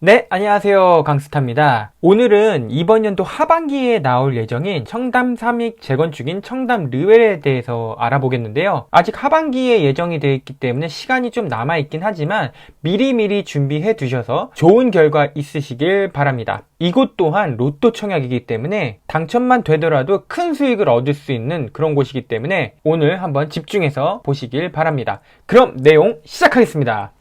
네, 안녕하세요. 강스타입니다. 오늘은 이번 연도 하반기에 나올 예정인 청담 삼익 재건축인 청담 르웰에 대해서 알아보겠는데요. 아직 하반기에 예정이 되어 있기 때문에 시간이 좀 남아있긴 하지만 미리미리 준비해 두셔서 좋은 결과 있으시길 바랍니다. 이곳 또한 로또 청약이기 때문에 당첨만 되더라도 큰 수익을 얻을 수 있는 그런 곳이기 때문에 오늘 한번 집중해서 보시길 바랍니다. 그럼 내용 시작하겠습니다.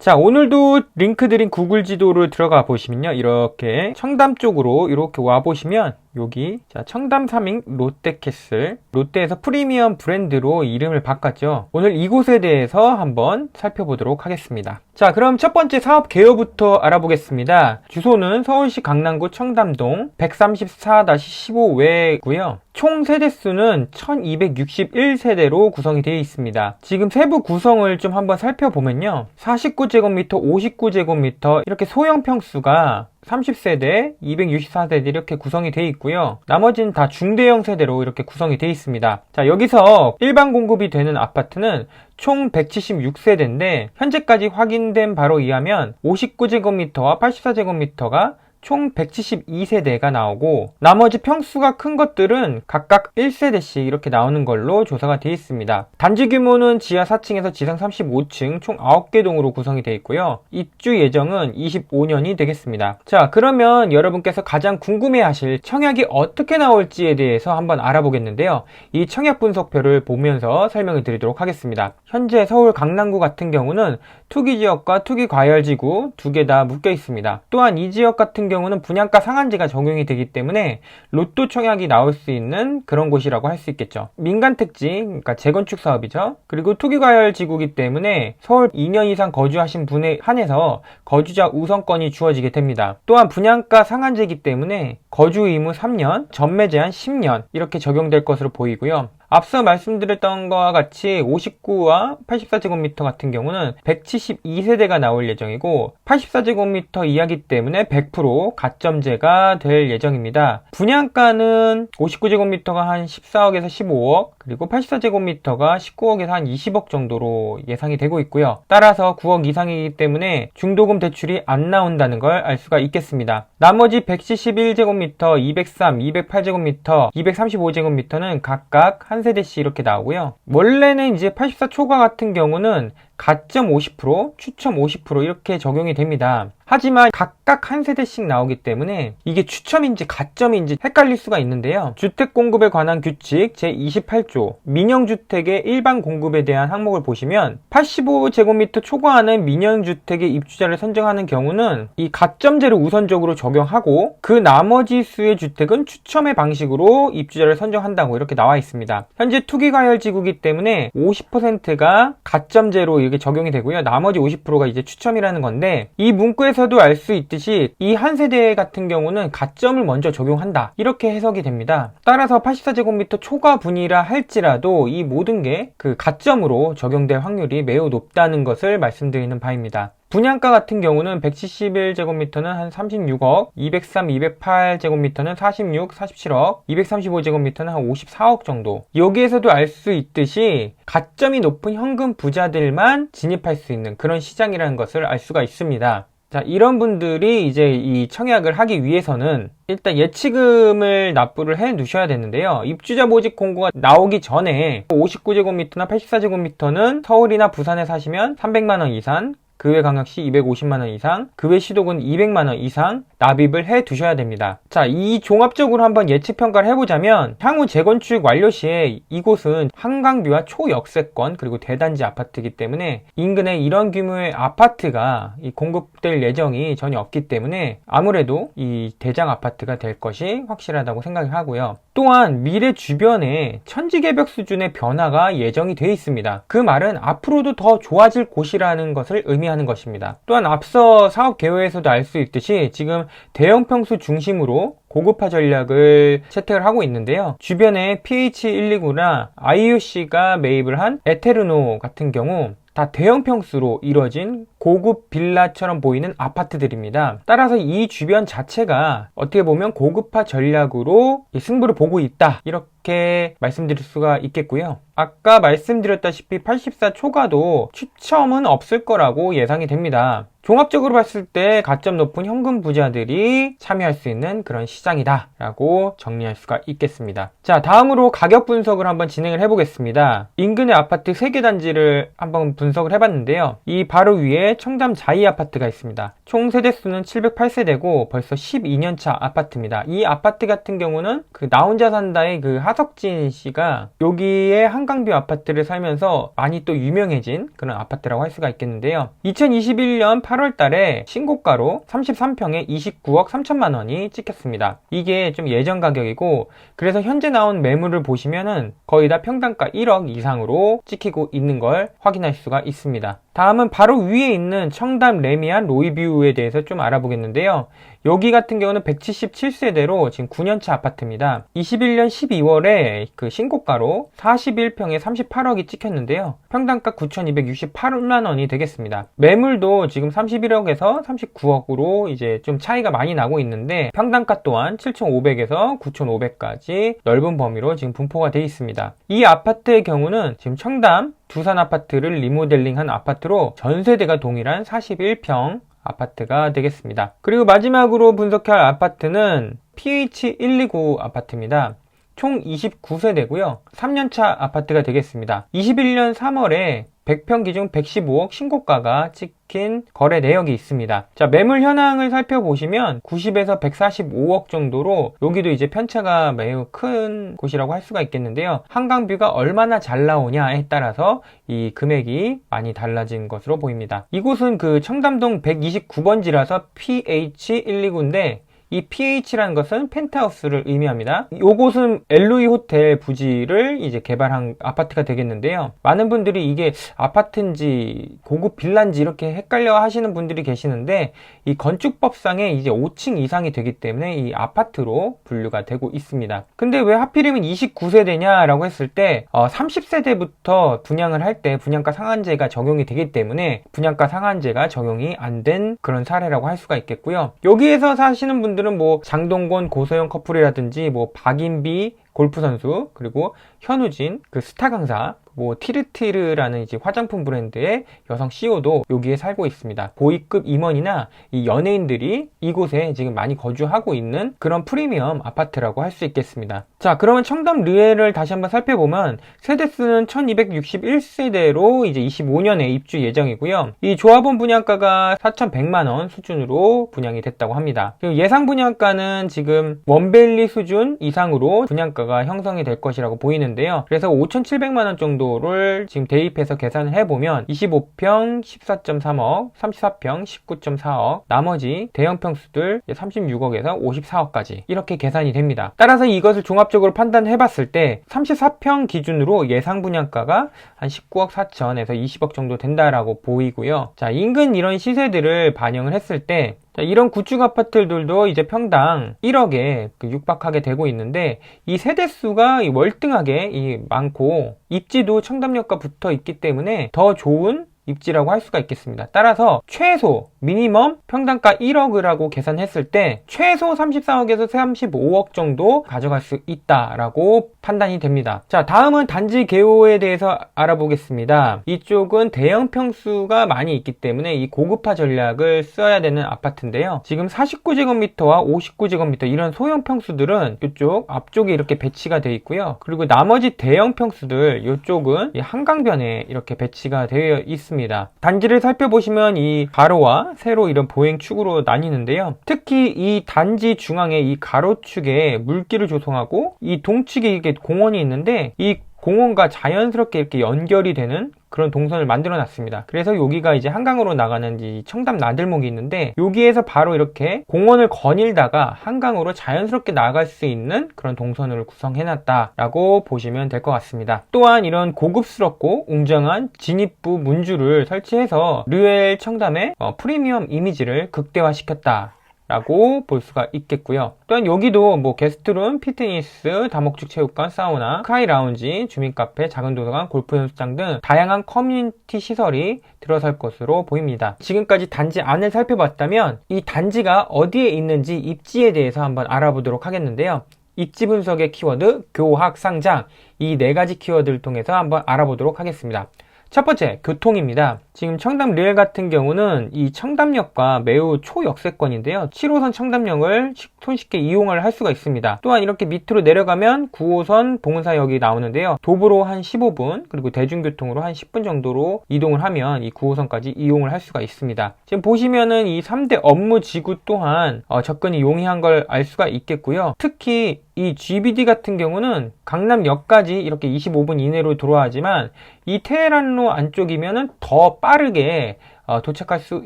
자, 오늘도 링크 드린 구글 지도를 들어가 보시면요. 이렇게 청담 쪽으로 이렇게 와 보시면 여기 자 청담 삼익 롯데캐슬, 롯데에서 프리미엄 브랜드로 이름을 바꿨죠. 오늘 이곳에 대해서 한번 살펴보도록 하겠습니다. 자, 그럼 첫 번째 사업 개요부터 알아보겠습니다. 주소는 서울시 강남구 청담동 134-15외고요. 총 세대수는 1261세대로 구성이 되어 있습니다. 지금 세부 구성을 좀 한번 살펴보면요. 49제곱미터, 59제곱미터 이렇게 소형 평수가 30세대, 264세대 이렇게 구성이 되어 있고요. 나머지는 다 중대형 세대로 이렇게 구성이 되어 있습니다. 자, 여기서 일반 공급이 되는 아파트는 총 176세대인데 현재까지 확인된 바로 의하면 59제곱미터와 84제곱미터가 총 172세대가 나오고 나머지 평수가 큰 것들은 각각 1세대씩 이렇게 나오는 걸로 조사가 되어 있습니다. 단지 규모는 지하 4층에서 지상 35층 총 9개 동으로 구성이 되어 있고요. 입주 예정은 25년이 되겠습니다. 자, 그러면 여러분께서 가장 궁금해하실 청약이 어떻게 나올지에 대해서 한번 알아보겠는데요. 이 청약 분석표를 보면서 설명을 드리도록 하겠습니다. 현재 서울 강남구 같은 경우는 투기지역과 투기과열지구 두 개 다 묶여 있습니다. 또한 이 지역 같은 경우는 분양가 상한제가 적용이 되기 때문에 로또 청약이 나올 수 있는 그런 곳이라고 할 수 있겠죠. 민간 택지, 그러니까 재건축 사업이죠. 그리고 투기과열 지구이기 때문에 서울 2년 이상 거주하신 분에 한해서 거주자 우선권이 주어지게 됩니다. 또한 분양가 상한제이기 때문에 거주 의무 3년, 전매 제한 10년 이렇게 적용될 것으로 보이고요. 앞서 말씀드렸던 것과 같이 59와 84제곱미터 같은 경우는 172세대가 나올 예정이고 84제곱미터 이하기 때문에 100% 가점제가 될 예정입니다. 분양가는 59제곱미터가 한 14억에서 15억, 그리고 84제곱미터가 19억에서 한 20억 정도로 예상이 되고 있고요. 따라서 9억 이상이기 때문에 중도금 대출이 안 나온다는 걸 알 수가 있겠습니다. 나머지 171제곱미터, 203, 208제곱미터, 235제곱미터는 각각 한 세대씩 이렇게 나오고요. 원래는 이제 84 초과 같은 경우는 가점 50%, 추첨 50% 이렇게 적용이 됩니다. 하지만 각각 한 세대씩 나오기 때문에 이게 추첨인지 가점인지 헷갈릴 수가 있는데요. 주택 공급에 관한 규칙 제28조 민영주택의 일반 공급에 대한 항목을 보시면 85제곱미터 초과하는 민영주택의 입주자를 선정하는 경우는 이 가점제를 우선적으로 적용하고 그 나머지 수의 주택은 추첨의 방식으로 입주자를 선정한다고 이렇게 나와 있습니다. 현재 투기과열지구이기 때문에 50%가 가점제로 이렇게 적용이 되고요. 나머지 50%가 이제 추첨이라는 건데 이 문구에서도 알 수 있듯이 이 한 세대 같은 경우는 가점을 먼저 적용한다 이렇게 해석이 됩니다. 따라서 84제곱미터 초과분이라 할지라도 이 모든 게 그 가점으로 적용될 확률이 매우 높다는 것을 말씀드리는 바입니다. 분양가 같은 경우는 171제곱미터는 한 36억, 203, 208제곱미터는 46, 47억, 235제곱미터는 한 54억 정도. 여기에서도 알 수 있듯이 가점이 높은 현금 부자들만 진입할 수 있는 그런 시장이라는 것을 알 수가 있습니다. 자, 이런 분들이 이제 이 청약을 하기 위해서는 일단 예치금을 납부를 해 두셔야 되는데요. 입주자 모집 공고가 나오기 전에 59제곱미터나 84제곱미터는 서울이나 부산에 사시면 300만원 이상, 그 외 광역시 250만원 이상, 그 외 시도군 200만원 이상 납입을 해 두셔야 됩니다. 자, 이 종합적으로 한번 예측평가를 해보자면 향후 재건축 완료 시에 이곳은 한강뷰와 초역세권 그리고 대단지 아파트이기 때문에 인근에 이런 규모의 아파트가 공급될 예정이 전혀 없기 때문에 아무래도 이 대장 아파트가 될 것이 확실하다고 생각을 하고요. 또한 미래 주변에 천지개벽 수준의 변화가 예정이 되어 있습니다. 그 말은 앞으로도 더 좋아질 곳이라는 것을 의미하는 것입니다. 또한 앞서 사업 개요에서도 알 수 있듯이 지금 대형 평수 중심으로 고급화 전략을 채택을 하고 있는데요. 주변에 PH129나 IUC가 매입을 한 에테르노 같은 경우 다 대형 평수로 이루어진 고급 빌라처럼 보이는 아파트들입니다. 따라서 이 주변 자체가 어떻게 보면 고급화 전략으로 승부를 보고 있다, 이렇게 이렇게 말씀드릴 수가 있겠고요. 아까 말씀드렸다시피 84 초과도 추첨은 없을 거라고 예상이 됩니다. 종합적으로 봤을 때 가점 높은 현금 부자들이 참여할 수 있는 그런 시장이다 라고 정리할 수가 있겠습니다. 자, 다음으로 가격 분석을 한번 진행을 해보겠습니다. 인근의 아파트 3개 단지를 한번 분석을 해봤는데요. 이 바로 위에 청담 자이 아파트가 있습니다. 총 세대수는 708세대고 벌써 12년차 아파트입니다. 이 아파트 같은 경우는 그 나 혼자 산다의 그 하석진 씨가 여기에 한강뷰 아파트를 살면서 많이 또 유명해진 그런 아파트라고 할 수가 있겠는데요. 2021년 8월 달에 신고가로 33평에 29억 3천만 원이 찍혔습니다. 이게 좀 예전 가격이고, 그래서 현재 나온 매물을 보시면은 거의 다 평당가 1억 이상으로 찍히고 있는 걸 확인할 수가 있습니다. 다음은 바로 위에 있는 청담 레미안 로이뷰에 대해서 좀 알아보겠는데요. 여기 같은 경우는 177세대로 지금 9년차 아파트입니다. 21년 12월에 그 신고가로 41평에 38억이 찍혔는데요. 평당가 9,268만 원이 되겠습니다. 매물도 지금 31억에서 39억으로 이제 좀 차이가 많이 나고 있는데, 평당가 또한 7,500에서 9,500까지 넓은 범위로 지금 분포가 되어 있습니다. 이 아파트의 경우는 지금 청담 두산 아파트를 리모델링한 아파트로 전세대가 동일한 41평 아파트가 되겠습니다. 그리고 마지막으로 분석할 아파트는 PH129 아파트입니다. 총 29세대고요. 3년차 아파트가 되겠습니다. 21년 3월에 100평 기준 115억 신고가가 찍힌 거래 내역이 있습니다. 자, 매물 현황을 살펴보시면 90에서 145억 정도로 여기도 이제 편차가 매우 큰 곳이라고 할 수가 있겠는데요. 한강뷰가 얼마나 잘 나오냐에 따라서 이 금액이 많이 달라진 것으로 보입니다. 이곳은 그 청담동 129번지라서 PH129인데, 이 PH라는 것은 펜트하우스를 의미합니다. 이곳은 LV 호텔 부지를 이제 개발한 아파트가 되겠는데요. 많은 분들이 이게 아파트인지 고급 빌라인지 이렇게 헷갈려 하시는 분들이 계시는데, 이 건축법상에 이제 5층 이상이 되기 때문에 이 아파트로 분류가 되고 있습니다. 근데 왜 하필이면 29세대냐라고 했을 때 30세대부터 분양을 할 때 분양가 상한제가 적용이 되기 때문에 분양가 상한제가 적용이 안 된 그런 사례라고 할 수가 있겠고요. 여기에서 사시는 분들은 뭐 장동건 고소영 커플이라든지 뭐 박인비 골프 선수, 그리고 현우진 그 스타 강사, 뭐 티르티르라는 이제 화장품 브랜드의 여성 CEO도 여기에 살고 있습니다. 고위급 임원이나 이 연예인들이 이곳에 지금 많이 거주하고 있는 그런 프리미엄 아파트라고 할 수 있겠습니다. 자, 그러면 청담 르에를 다시 한번 살펴보면 세대수는 1261세대로 이제 25년에 입주 예정이고요. 이 조합원 분양가가 4,100만원 수준으로 분양이 됐다고 합니다. 그리고 예상 분양가는 지금 원벨리 수준 이상으로 분양가가 형성이 될 것이라고 보이는데요. 그래서 5,700만원 정도를 지금 대입해서 계산을 해보면 25평 14.3억, 34평 19.4억, 나머지 대형 평수들 36억에서 54억까지 이렇게 계산이 됩니다. 따라서 이것을 종합적으로 판단해봤을 때 34평 기준으로 예상 분양가가 한 19억 4천에서 20억 정도 된다라고 보이고요. 자, 인근 이런 시세들을 반영을 했을 때 이런 구축 아파트들도 이제 평당 1억에 육박하게 되고 있는데, 이 세대수가 월등하게 많고 입지도 청담역과 붙어 있기 때문에 더 좋은 입지라고 할 수가 있겠습니다. 따라서 최소 미니멈 평당가 1억이라고 계산했을 때 최소 34억에서 35억 정도 가져갈 수 있다라고 판단이 됩니다. 자, 다음은 단지 개요에 대해서 알아보겠습니다. 이쪽은 대형 평수가 많이 있기 때문에 이 고급화 전략을 써야 되는 아파트인데요. 지금 49제곱미터와 59제곱미터 이런 소형 평수들은 이쪽 앞쪽에 이렇게 배치가 되어 있고요. 그리고 나머지 대형 평수들 이쪽은 한강변에 이렇게 배치가 되어 있습니다. 단지를 살펴보시면 이 가로와 세로 이런 보행축으로 나뉘는데요. 특히 이 단지 중앙에 이 가로축에 물길을 조성하고 이 동측에 이게 공원이 있는데, 이 공원과 자연스럽게 이렇게 연결이 되는 그런 동선을 만들어 놨습니다. 그래서 여기가 이제 한강으로 나가는 이 청담 나들목이 있는데, 여기에서 바로 이렇게 공원을 거닐다가 한강으로 자연스럽게 나갈 수 있는 그런 동선을 구성해 놨다라고 보시면 될 것 같습니다. 또한 이런 고급스럽고 웅장한 진입부 문주를 설치해서 르엘 청담의 프리미엄 이미지를 극대화시켰다 라고 볼 수가 있겠고요. 또한 여기도 뭐 게스트룸, 피트니스, 다목적 체육관, 사우나, 스카이 라운지, 주민 카페, 작은 도서관, 골프 연습장 등 다양한 커뮤니티 시설이 들어설 것으로 보입니다. 지금까지 단지 안을 살펴봤다면 이 단지가 어디에 있는지 입지에 대해서 한번 알아보도록 하겠는데요. 입지 분석의 키워드, 교학, 상장 이 4가지 키워드를 통해서 한번 알아보도록 하겠습니다. 첫 번째, 교통입니다. 지금 청담 르엘 같은 경우는 이 청담역과 매우 초역세권인데요. 7호선 청담역을 손쉽게 이용을 할 수가 있습니다. 또한 이렇게 밑으로 내려가면 9호선 봉은사역이 나오는데요. 도보로 한 15분, 그리고 대중교통으로 한 10분 정도로 이동을 하면 이 9호선까지 이용을 할 수가 있습니다. 지금 보시면은 이 3대 업무 지구 또한 접근이 용이한 걸 알 수가 있겠고요. 특히 이 GBD 같은 경우는 강남역까지 이렇게 25분 이내로 돌아가지만 이 테헤란로 안쪽이면은 더 빠르게 도착할 수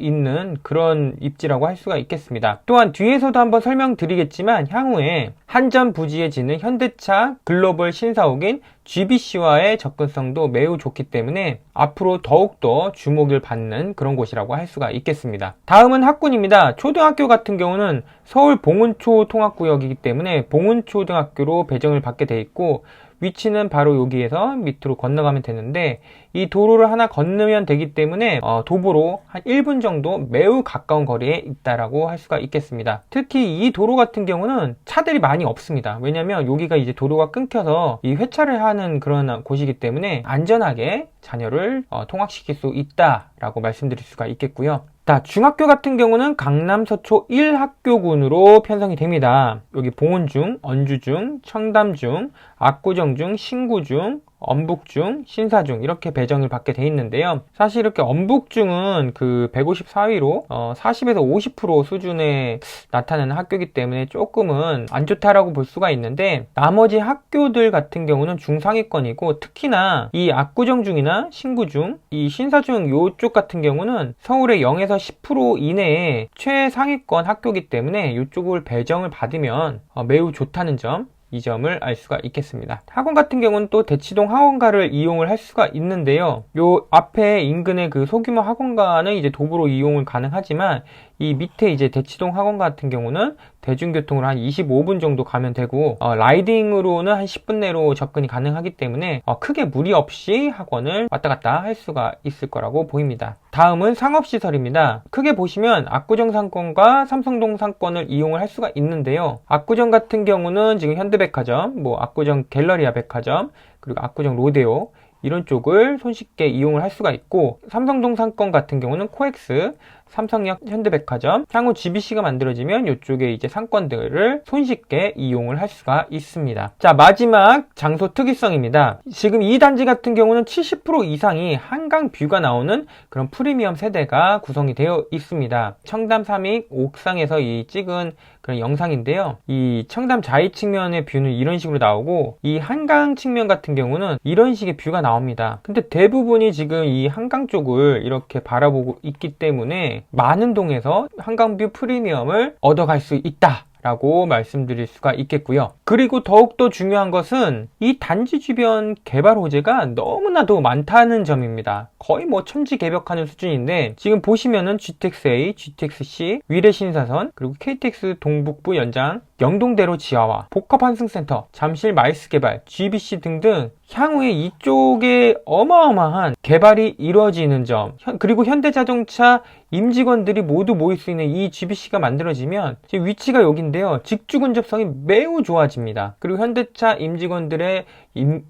있는 그런 입지라고 할 수가 있겠습니다. 또한 뒤에서도 한번 설명드리겠지만 향후에 한전 부지에 짓는 현대차 글로벌 신사옥인 GBC와의 접근성도 매우 좋기 때문에 앞으로 더욱더 주목을 받는 그런 곳이라고 할 수가 있겠습니다. 다음은 학군입니다. 초등학교 같은 경우는 서울 봉은초 통합구역이기 때문에 봉은초등학교로 배정을 받게 돼 있고 위치는 바로 여기에서 밑으로 건너가면 되는데 이 도로를 하나 건너면 되기 때문에 도보로 한 1분 정도 매우 가까운 거리에 있다라고 할 수가 있겠습니다. 특히 이 도로 같은 경우는 차들이 많이 없습니다. 왜냐면 여기가 이제 도로가 끊겨서 이 회차를 하는 그런 곳이기 때문에 안전하게 자녀를 통학시킬 수 있다라고 말씀드릴 수가 있겠고요. 중학교 같은 경우는 강남 서초 1학교군으로 편성이 됩니다. 여기 봉은중, 언주중, 청담중, 압구정중, 신구중, 엄북중, 신사중 이렇게 배정을 받게 돼 있는데요. 사실 이렇게 엄북중은 그 154위로 40에서 50% 수준에 나타나는 학교이기 때문에 조금은 안 좋다라고 볼 수가 있는데 나머지 학교들 같은 경우는 중상위권이고 특히나 이 압구정중이나 신구중, 이 신사중 요쪽 같은 경우는 서울의 0에서 10% 이내에 최상위권 학교이기 때문에 이쪽을 배정을 받으면 매우 좋다는 점, 이 점을 알 수가 있겠습니다. 학원 같은 경우는 또 대치동 학원가를 이용을 할 수가 있는데요. 요 앞에 인근의 그 소규모 학원가는 이제 도보로 이용을 가능하지만 이 밑에 이제 대치동 학원가 같은 경우는 대중교통으로 한 25분 정도 가면 되고 라이딩으로는 한 10분 내로 접근이 가능하기 때문에 크게 무리 없이 학원을 왔다 갔다 할 수가 있을 거라고 보입니다. 다음은 상업시설입니다. 크게 보시면 압구정 상권과 삼성동 상권을 이용을 할 수가 있는데요. 압구정 같은 경우는 지금 현대백화점, 압구정 갤러리아 백화점, 그리고 압구정 로데오 이런 쪽을 손쉽게 이용을 할 수가 있고 삼성동 상권 같은 경우는 코엑스, 삼성역 현대백화점, 향후 GBC가 만들어지면 이쪽에 이제 상권들을 손쉽게 이용을 할 수가 있습니다. 자, 마지막 장소 특이성입니다. 지금 이 단지 같은 경우는 70% 이상이 한강 뷰가 나오는 그런 프리미엄 세대가 구성이 되어 있습니다. 청담 3익 옥상에서 이 찍은 그런 영상인데요. 이 청담 자이 측면의 뷰는 이런 식으로 나오고 이 한강 측면 같은 경우는 이런 식의 뷰가 나옵니다. 근데 대부분이 지금 이 한강 쪽을 이렇게 바라보고 있기 때문에 많은 동에서 한강뷰 프리미엄을 얻어갈 수 있다 라고 말씀드릴 수가 있겠고요. 그리고 더욱더 중요한 것은 이 단지 주변 개발 호재가 너무나도 많다는 점입니다. 거의 천지개벽하는 수준인데 지금 보시면은 GTX-A, GTX-C, 위례신사선, 그리고 KTX 동북부 연장, 영동대로 지하화, 복합환승센터, 잠실 마이스개발, GBC 등등 향후에 이쪽에 어마어마한 개발이 이루어지는 점, 그리고 현대자동차 임직원들이 모두 모일 수 있는 이 GBC가 만들어지면 지금 위치가 여기인데요. 직주 근접성이 매우 좋아집니다. 그리고 현대차 임직원들의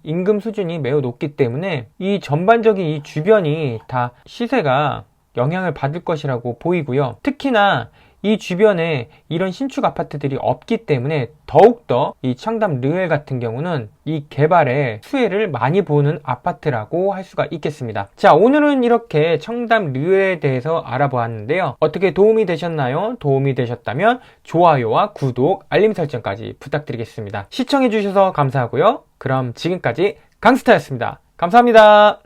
임금 수준이 매우 높기 때문에 이 전반적인 이 주변이 다 시세가 영향을 받을 것이라고 보이고요. 특히나 이 주변에 이런 신축 아파트들이 없기 때문에 더욱더 이 청담 르엘 같은 경우는 이 개발에 수혜를 많이 보는 아파트라고 할 수가 있겠습니다. 자, 오늘은 이렇게 청담 르엘에 대해서 알아보았는데요. 어떻게 도움이 되셨나요? 도움이 되셨다면 좋아요와 구독, 알림 설정까지 부탁드리겠습니다. 시청해주셔서 감사하고요. 그럼 지금까지 강스타였습니다. 감사합니다.